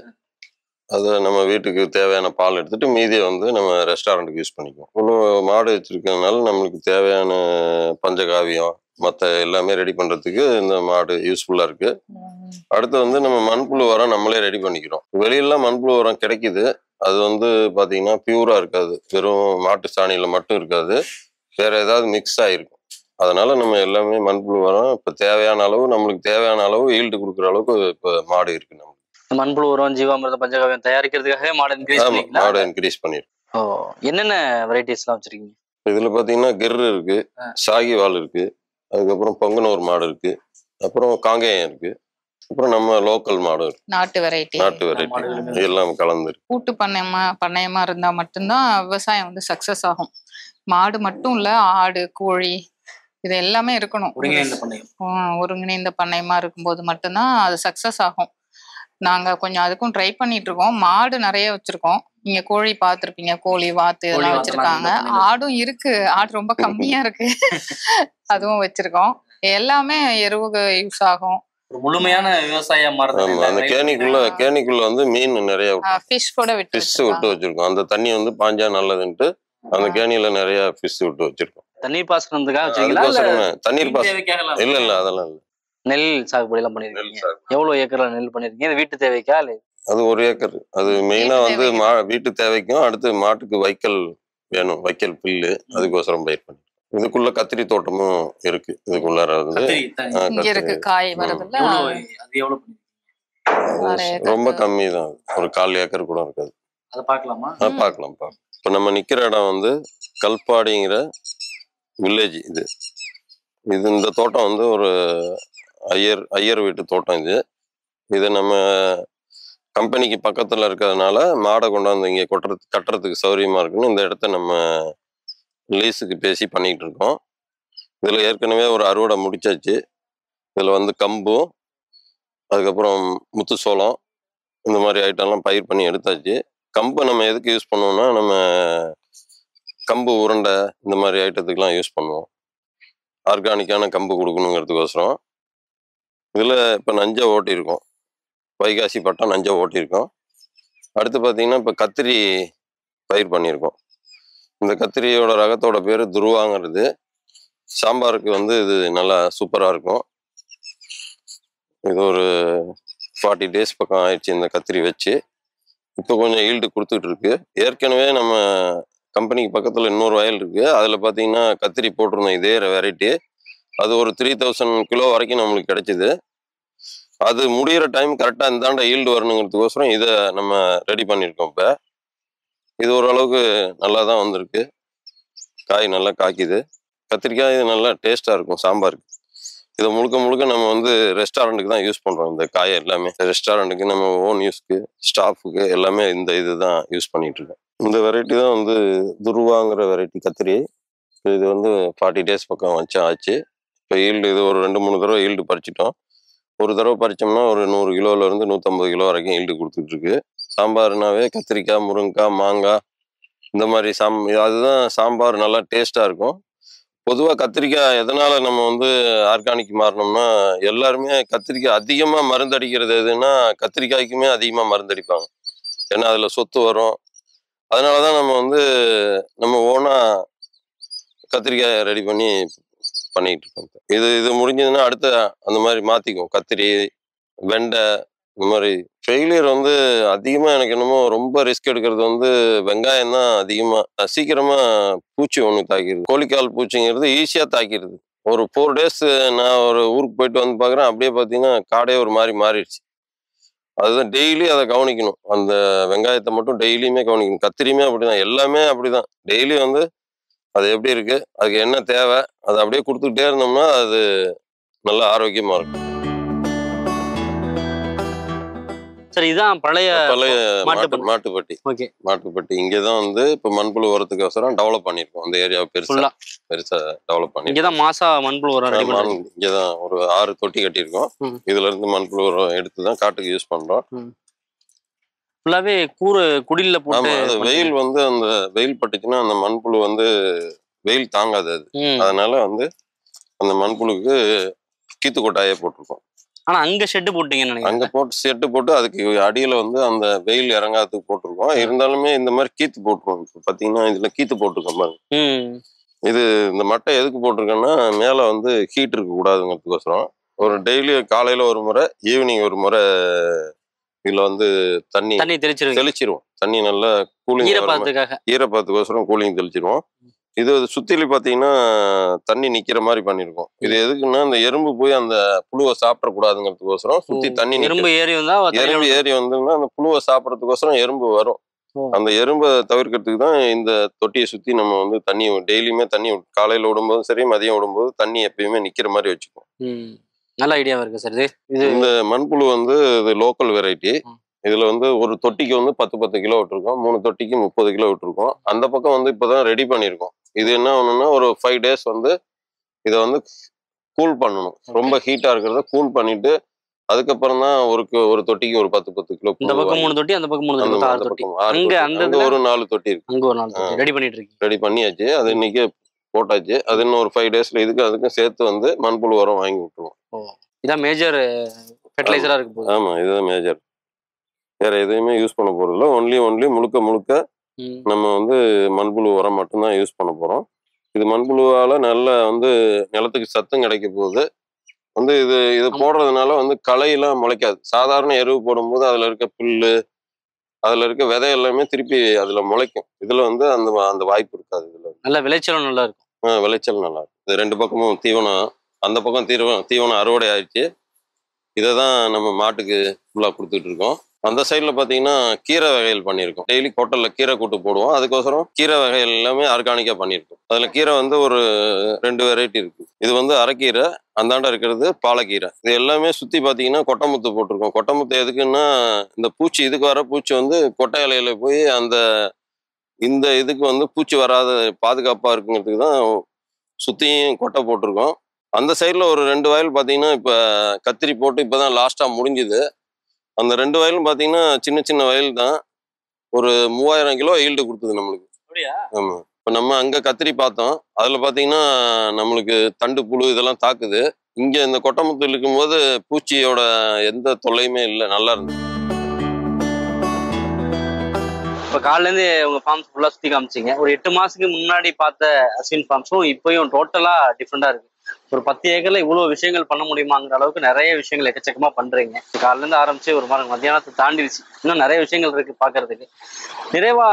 Speaker 1: அதை நம்ம வீட்டுக்கு தேவையான பால் எடுத்துட்டு மீதியை வந்து நம்ம ரெஸ்டாரண்ட்டுக்கு யூஸ் பண்ணிக்குவோம். இவ்வளோ மாடு வச்சிருக்கனால நம்மளுக்கு தேவையான பஞ்சகாவியம் மற்ற எல்லாமே ரெடி பண்ணுறதுக்கு இந்த மாடு யூஸ்ஃபுல்லாக இருக்குது. அடுத்து வந்து நம்ம மண்புழு உரம் நம்மளே ரெடி பண்ணிக்கிறோம். வெளியிலாம் மண்புழு உரம் கிடைக்குது. அது வந்து பார்த்தீங்கன்னா பியூராக இருக்காது, வெறும் மாட்டு சாணியில் மட்டும் இருக்காது, வேற ஏதாவது மிக்ஸ் ஆகிருக்கும். அதனால நம்ம எல்லாமே மண்புழு உரம் இப்போ தேவையான அளவு, நம்மளுக்கு தேவையான அளவு ஈல்டு கொடுக்குற அளவுக்கு இப்போ மாடு இருக்கு. நம்ம
Speaker 4: மண்புழு உரம் ஜீவாமிர்தம் பஞ்சகாவியம் தயாரிக்கிறதுக்காகவே மாடு
Speaker 1: இன்க்ரீஸ் பண்ணிருக்கோம்.
Speaker 4: என்னென்ன வெரைட்டிஸ் எல்லாம் வச்சிருக்கீங்க?
Speaker 1: இதுல பாத்தீங்கன்னா கிர் இருக்கு, சாகிவால் இருக்கு, அதுக்கப்புறம் பொங்கனூர் மாடு இருக்கு, அப்புறம் காங்கேயம் இருக்கு, அப்புறம் நம்ம லோக்கல் மாடு இருக்கு. நாட்டு வெரைட்டி எல்லாம் கலந்து இருக்கு.
Speaker 2: கூட்டு பண்ணையமா இருந்தா மட்டும்தான் விவசாயம் வந்து சக்சஸ் ஆகும். மாடு மட்டும் இல்ல, ஆடு கோழி இது எல்லாமே இருக்கணும். ஒருங்கிணைந்த பண்ணையமா இருக்கும்போது மட்டும்தான் அது சக்சஸ் ஆகும். நாங்க கொஞ்சம் அதுக்கும் ட்ரை பண்ணிட்டு இருக்கோம். மாடு நிறைய வச்சிருக்கோம். நீங்க கோழி பார்த்திருப்பீங்க, கோழி வாத்து இதெல்லாம் வச்சிருக்காங்க. ஆடும் இருக்கு, ஆடு ரொம்ப கம்மியா இருக்கு. அதுவும் வச்சிருக்கோம். எல்லாமே எருவுக்கு யூஸ் ஆகும்.
Speaker 4: முழுமையான விவசாயம்.
Speaker 1: அந்த கேணிக்குள்ள வந்து மீன் நிறைய
Speaker 2: ஃபிஷ் கூட விட்டு
Speaker 1: வச்சிருக்கோம். அந்த தண்ணி வந்து பாஞ்சா நல்லதுன்ட்டு அந்த கேணியில நிறைய ஃபிஷ் விட்டு வச்சிருக்கோம்.
Speaker 4: தண்ணீர் பாசனத்துக்காக
Speaker 1: தண்ணீர் பாசனம் இல்ல அதெல்லாம் இல்ல.
Speaker 4: நெல் சாகுபடி எல்லாம் பண்ணிருக்கீங்க. எவ்வளவு ஏக்கர்ல நெல் பண்ணிருக்கீங்க? வீட்டு தேவைக்கா?
Speaker 1: அது 1 ஏக்கர். அது மெயினா வந்து வீட்டு தேவைக்கும், அடுத்து மாட்டுக்கு வைக்கல் வேணும், வைக்கல் புல்லு, அதுக்கோசரம் பயிர் பண்ணி. இதுக்குள்ள கத்திரி தோட்டமும் இருக்கு. இதுக்குள்ளார
Speaker 2: காய் வரதுல
Speaker 1: ரொம்ப கம்மி தான், ஒரு 1/4 ஏக்கர் கூட இருக்காது. பார்க்கலாம். இப்ப நம்ம நிக்கிற இடம் வந்து கல்பாடிங்கிற வில்லேஜ். இந்த தோட்டம் வந்து ஒரு ஐயர் வீட்டு தோட்டம். இது நம்ம கம்பெனிக்கு பக்கத்துல இருக்கிறதுனால மாடை கொண்டாந்து இங்கே கட்டுறதுக்கு சௌகரியமா இருக்குன்னு இந்த இடத்த நம்ம லீஸுக்கு பேசி பண்ணிட்டு இருக்கோம். இதுல ஏற்கனவே ஒரு அறுவடை முடிச்சாச்சு. இதுல வந்து கம்பும் அதுக்கப்புறம் முத்து சோளம் இந்த மாதிரி ஐட்டம்லாம் பயிர் பண்ணி எடுத்தாச்சு. கம்பை நம்ம எதுக்கு யூஸ் பண்ணுவோம்னா, நம்ம கம்பு உருண்டை இந்த மாதிரி ஐட்டத்துக்குலாம் யூஸ் பண்ணுவோம். ஆர்கானிக்கான கம்பு கொடுக்கணுங்கிறதுக்கோசரம். இதில் இப்போ நஞ்சை ஓட்டியிருக்கோம், வைகாசி பட்டம் நஞ்சை ஓட்டியிருக்கோம். அடுத்து பார்த்தீங்கன்னா இப்போ கத்திரி பயிர் பண்ணியிருக்கோம். இந்த கத்திரியோட ரகத்தோட பேர் துருவாங்கிறது. சாம்பாருக்கு வந்து இது நல்லா சூப்பராக இருக்கும். இது ஒரு 40 days பக்கம் ஆயிடுச்சு இந்த கத்திரி வச்சு. இப்போ கொஞ்சம் ஈல்டு கொடுத்துட்டு இருக்கு. ஏற்கனவே நம்ம கம்பெனிக்கு பக்கத்தில் இன்னொரு வயல் இருக்கு. அதில் பார்த்தீங்கன்னா கத்திரி போட்டிருந்தோம், இதே வெரைட்டி. அது ஒரு 3000 கிலோ வரைக்கும் நம்மளுக்கு கிடைச்சிது. அது முடிகிற டைம் கரெக்டாக இந்தாண்ட ஈல்டு வரணுங்கிறதுக்கோசரம் இதை நம்ம ரெடி பண்ணியிருக்கோம். இப்போ இது ஓரளவுக்கு நல்லா தான் வந்திருக்கு. காய் நல்லா காய்க்குது. கத்திரிக்காய் இது நல்லா டேஸ்ட்டாக இருக்கும் சாம்பாருக்கு. இதை முழுக்க நம்ம வந்து ரெஸ்டாரண்ட்டுக்கு தான் யூஸ் பண்ணுறோம். இந்த காயை எல்லாமே ரெஸ்டாரண்ட்டுக்கு, நம்ம ஓன் யூஸ்க்கு, ஸ்டாஃபுக்கு எல்லாமே இந்த இது தான் யூஸ் பண்ணிகிட்டு இருக்கோம். இந்த வெரைட்டி தான் வந்து துருவாங்கிற வெரைட்டி கத்திரி. இது வந்து 40 டேஸ் பக்கம் ஆச்சு. இப்போ ஈல்டு இது ஒரு 2-3 தடவை ஈல்டு பறிச்சிட்டோம். ஒரு தடவை பறிச்சோம்னா ஒரு 100 கிலோலேருந்து 150 கிலோ வரைக்கும் ஈல்டு கொடுத்துட்ருக்கு. சாம்பார்னாவே கத்திரிக்காய், முருங்கைக்காய், மாங்காய் இந்த மாதிரி அதுதான் சாம்பார் நல்லா டேஸ்ட்டாக இருக்கும். பொதுவாக கத்திரிக்காய் எதனால் நம்ம வந்து ஆர்கானிக் மாறினோம்னா, எல்லாருமே கத்திரிக்காய் அதிகமாக மருந்தடிக்கிறது எதுன்னா கத்திரிக்காய்க்குமே அதிகமாக மருந்தடிப்பாங்க. ஏன்னா அதில் சொத்து வரும். அதனால தான் நம்ம வந்து நம்ம ஓனாக கத்திரிக்காயை ரெடி பண்ணிட்டு இருக்கோம். இது முடிஞ்சதுன்னா அடுத்த அந்த மாதிரி மாற்றிக்குவோம். கத்திரி, வெண்டை இந்த மாதிரி. ஃபெயிலியர் வந்து அதிகமாக எனக்கு என்னமோ ரொம்ப ரிஸ்க் எடுக்கிறது வந்து வெங்காயம் தான். அதிகமாக சீக்கிரமாக பூச்சி ஒன்று தாக்கிடுது. கோழிக்கால் பூச்சிங்கிறது ஈஸியாக தாக்கிடுது. ஒரு 4 டேஸ் நான் ஒரு ஊருக்கு போயிட்டு வந்து பார்க்குறேன், அப்படியே பார்த்தீங்கன்னா காடே ஒரு மாதிரி மாறிடுச்சு. அதுதான் டெய்லி அதை கவனிக்கணும். அந்த வெங்காயத்தை மட்டும் டெய்லியுமே கவனிக்கணும். கத்திரியுமே அப்படிதான், எல்லாமே அப்படிதான். டெய்லி வந்து அது எப்படி இருக்கு, அதுக்கு என்ன தேவை, அதை அப்படியே கொடுத்துக்கிட்டே இருந்தோம்னா அது நல்ல ஆரோக்கியமா இருக்கும்.
Speaker 4: சரி, இதான் பழைய
Speaker 1: மாட்டுப்பட்டி. மாட்டுப்பட்டி இங்கதான் வந்து இப்ப மண்புழு உரத்துக்கோசரம் டெவலப் பண்ணிருக்கோம். அந்த ஏரியாவை பெருசா டெவலப் பண்ணி
Speaker 4: இங்கதான் மாசா மண்புழு உரம்
Speaker 1: இங்கதான் ஒரு 6 தொட்டி கட்டியிருக்கோம். இதுல இருந்து மண்புழு உரம் எடுத்துதான் காட்டுக்கு யூஸ் பண்றோம்.
Speaker 4: ஃபுல்லாவே குடில்ல போட்டு.
Speaker 1: வெயில் வந்து அந்த வெயில் பட்டுச்சுன்னா அந்த மண்புழு வந்து வெயில் தாங்காது. அது அதனால வந்து அந்த மண்புழுக்கு கீத்து கொட்டாயே போட்டிருக்கோம்.
Speaker 4: ஆனா அங்க ஷெட்டு போட்டீங்கன்னு
Speaker 1: அங்க ஷெட்டு போட்டு அதுக்கு அடியில வந்து அந்த வெயில் இறங்காததுக்கு போட்டிருக்கோம். இருந்தாலுமே இந்த மாதிரி கீத்து போட்டுருவோம். இப்போ பாத்தீங்கன்னா இதுல கீத்து போட்டிருக்கோம் பாருங்க. இது இந்த மட்டை எதுக்கு போட்டிருக்கேன்னா மேல வந்து ஹீட் இருக்க கூடாதுங்கிறதுக்கோசரம். ஒரு டெய்லி காலையில ஒரு முறை, ஈவினிங் ஒரு முறை இதுல வந்து தண்ணி தெளிச்சிருவோம். தண்ணி நல்லா கூலிங், ஈரப்பதத்துக்கோசரம் கூலிங் தெளிச்சிருவோம். இது சுத்திலி பாத்தீங்கன்னா தண்ணி நிக்கிற மாதிரி பண்ணிருக்கோம். இது எதுக்குன்னா அந்த எறும்பு போய் அந்த புழுவை சாப்பிடக்கூடாதுங்கிறதுக்கோசரம் சுத்தி தண்ணி
Speaker 4: எறும்பு ஏறி
Speaker 1: வந்ததுன்னா அந்த புழுவை சாப்பிடறதுக்கோசரம் எறும்பு வரும். அந்த எறும்பை தவிர்க்கிறதுக்கு தான் இந்த தொட்டியை சுத்தி நம்ம வந்து தண்ணி டெய்லியுமே தண்ணி காலையில விடும்போதும் சரி, மதியம் விடும்போது தண்ணி எப்பயுமே நிக்கிற மாதிரி வச்சுக்குவோம்.
Speaker 4: நல்ல ஐடியாவா இருக்கு சார்.
Speaker 1: இந்த மண்புழு வந்து இது லோக்கல் வெரைட்டி. இதுல வந்து ஒரு தொட்டிக்கு வந்து 10 கிலோ விட்டுருக்கோம். 3 தொட்டிக்கு 30 கிலோ விட்டுருக்கோம். அந்த பக்கம் வந்து இப்பதான் ரெடி பண்ணிருக்கோம். இது என்ன ஒண்ணுன்னா ஒரு 5 டேஸ் வந்து இதை வந்து கூல் பண்ணணும். ரொம்ப ஹீட்டா இருக்கிறத கூல் பண்ணிட்டு அதுக்கப்புறம் தான் ஒரு தொட்டிக்கு ஒரு 10 கிலோ.
Speaker 4: இந்த பக்கம் 3 தொட்டி, அந்த பக்கம் 3 தொட்டி, 6 தொட்டி.
Speaker 1: அங்க ஒரு 4 தொட்டி இருக்கு.
Speaker 4: அங்க ஒரு 4 தொட்டி ரெடி பண்ணிட்டு இருக்கு.
Speaker 1: ரெடி பண்ணியாச்சு. அது இன்னைக்கு போட்டாச்சு. அது இன்னும் ஒரு 5 டேஸ்ல அதுக்கும் சேர்த்து வந்து மண்புழு உரம் வாங்கி விட்டுருவோம்.
Speaker 4: இதான் மேஜர் ஃபெர்டிலைசரா இருக்கு.
Speaker 1: ஆமா, இதுதான் மேஜர். வேற எதையுமே யூஸ் பண்ண போறதில்ல. ஒன்லி முழுக்க நம்ம வந்து மண்புழு உரம் மட்டும்தான் யூஸ் பண்ண போறோம். இது மண்புழுவால நல்ல வந்து நிலத்துக்கு சத்தும் கிடைக்க போகுது. வந்து இது போடுறதுனால வந்து களையெல்லாம் முளைக்காது. சாதாரண எருவு போடும்போது அதுல இருக்க புல்லு, அதுல இருக்க விதை எல்லாமே திருப்பி அதுல முளைக்கும். இதுல வந்து அந்த வாய்ப்பு இருக்காது. இதுல
Speaker 4: நல்ல விளைச்சலும் நல்லா இருக்கும்.
Speaker 1: விளைச்சல் நல்லா இருக்கும். இது 2 பக்கமும் தீவனம். அந்த பக்கம் தீவனம் அறுவடை ஆயிடுச்சு. இதை தான் நம்ம மாட்டுக்கு ஃபுல்லாக கொடுத்துட்டு இருக்கோம். அந்த சைடில் பார்த்தீங்கன்னா கீரை வகைகள் பண்ணியிருக்கோம். டெய்லி ஹோட்டலில் கீரை கூட்டு போடுவோம். அதுக்கோசரம் கீரை வகைகள் எல்லாமே ஆர்கானிக்காக பண்ணியிருக்கோம். அதில் கீரை வந்து ஒரு 2 வெரைட்டி இருக்குது. இது வந்து அரைக்கீரை, அந்தாண்ட இருக்கிறது பாலக்கீரை. இது எல்லாமே சுற்றி பார்த்தீங்கன்னா கொட்டைமுத்து போட்டிருக்கோம். கொட்டைமுத்து எதுக்குன்னா இந்த பூச்சி, இதுக்கு வர பூச்சி வந்து கொட்டை இலையில போய் இந்த இதுக்கு வந்து பூச்சி வராத பாதுகாப்பாக இருக்குங்கிறதுக்கு தான் சுற்றியும் கொட்டை போட்டிருக்கோம். அந்த சைடில் ஒரு 2 வயல் பார்த்தீங்கன்னா இப்போ கத்திரி போட்டு இப்போ தான் லாஸ்ட்டாக முடிஞ்சுது. அந்த 2 வயலும் பார்த்தீங்கன்னா சின்ன வயல் தான். ஒரு 3000 கிலோ ஈல்டு கொடுத்தது நம்மளுக்கு. ஆமாம். இப்போ நம்ம அங்கே கத்திரி பார்த்தோம். அதில் பார்த்தீங்கன்னா நம்மளுக்கு தண்டு புழு இதெல்லாம் தாக்குது. இங்கே இந்த கொட்டைமுத்து இருக்கும்போது பூச்சியோட எந்த தொல்லையுமே இல்லை, நல்லா இருந்தது.
Speaker 4: இப்போ காலிலேருந்து உங்கள் ஃபார்ம்ஸ் ஃபுல்லாக சுற்றி காமிச்சிங்க. ஒரு 8 மாதத்துக்கு முன்னாடி பார்த்த அஸ்வின் ஃபார்ம்ஸும் இப்போயும் டோட்டலாக டிஃப்ரெண்டாக இருக்குது. ஒரு 10 ஏக்கர்ல இவ்வளோ விஷயங்கள் பண்ண முடியுமாங்கிற அளவுக்கு நிறைய விஷயங்கள் எக்கச்சக்கமாக பண்ணுறீங்க. காலிலேருந்து ஆரம்பிச்சு ஒரு மாதிரி மத்தியானத்தை தாண்டிடுச்சு. இன்னும் நிறைய விஷயங்கள் இருக்குது பார்க்கறதுக்கு. நிறைவா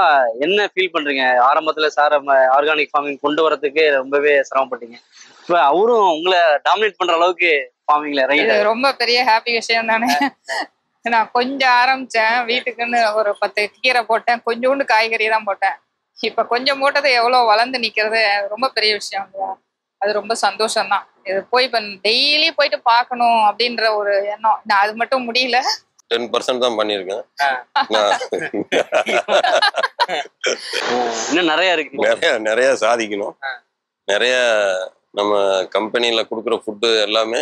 Speaker 4: என்ன ஃபீல் பண்ணுறீங்க? ஆரம்பத்தில் சார் ஆர்கானிக் ஃபார்மிங் கொண்டு வரதுக்கு ரொம்பவே சிரமப்பட்டீங்க. இப்போ அவரும் உங்களை டாமினேட் பண்ணுற அளவுக்கு ஃபார்மிங்ல இறங்கி
Speaker 2: ரொம்ப பெரிய ஹாப்பி விஷயம் தானே. நான் கொஞ்சம் ஆரம்பிச்சேன். வீட்டுக்குன்னு ஒரு 10 கீரை போட்டேன். கொஞ்சோண்டு காய்கறி தான் போட்டேன். இப்ப கொஞ்சம் போட்டது எவ்வளவு வளர்ந்து நிக்கிறது ரொம்ப பெரிய விஷயம் இல்லையா? அது ரொம்ப சந்தோஷம்தான். இது போய் இப்ப டெய்லி போயிட்டு பார்க்கணும் அப்படின்ற ஒரு எண்ணம். நான் அது மட்டும் முடியல.
Speaker 1: 10% தான் பண்ணியிருக்கேன்.
Speaker 4: இன்னும் நிறைய இருக்கு.
Speaker 1: நிறைய சாதிக்கணும். நிறைய நம்ம கம்பெனியில கொடுக்குற ஃபுட்டு எல்லாமே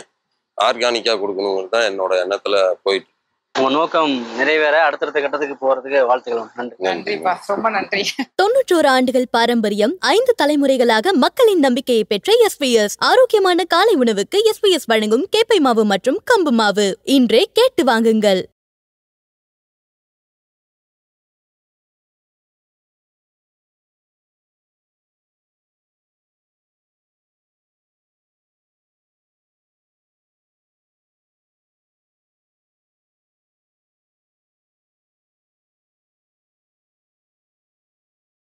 Speaker 1: ஆர்கானிக்கா கொடுக்கணுங்கிறது தான் என்னோட எண்ணத்துல போயிட்டு.
Speaker 4: உங்க நோக்கம் நிறைவேற அடுத்தடுத்த கட்டத்துக்கு போறதுக்கு வாழ்த்துக்கள். நன்றி.
Speaker 2: நன்றிப்பா, ரொம்ப நன்றி.
Speaker 3: 91 ஆண்டுகள் பாரம்பரியம், 5 தலைமுறைகளாக மக்களின் நம்பிக்கையை பெற்ற எஸ்பிஎஸ். ஆரோக்கியமான காலை உணவுக்கு எஸ்பிஎஸ் வழங்கும் கேப்பை மாவு மற்றும் கம்பு மாவு. இன்றே கேட்டு வாங்குங்கள்.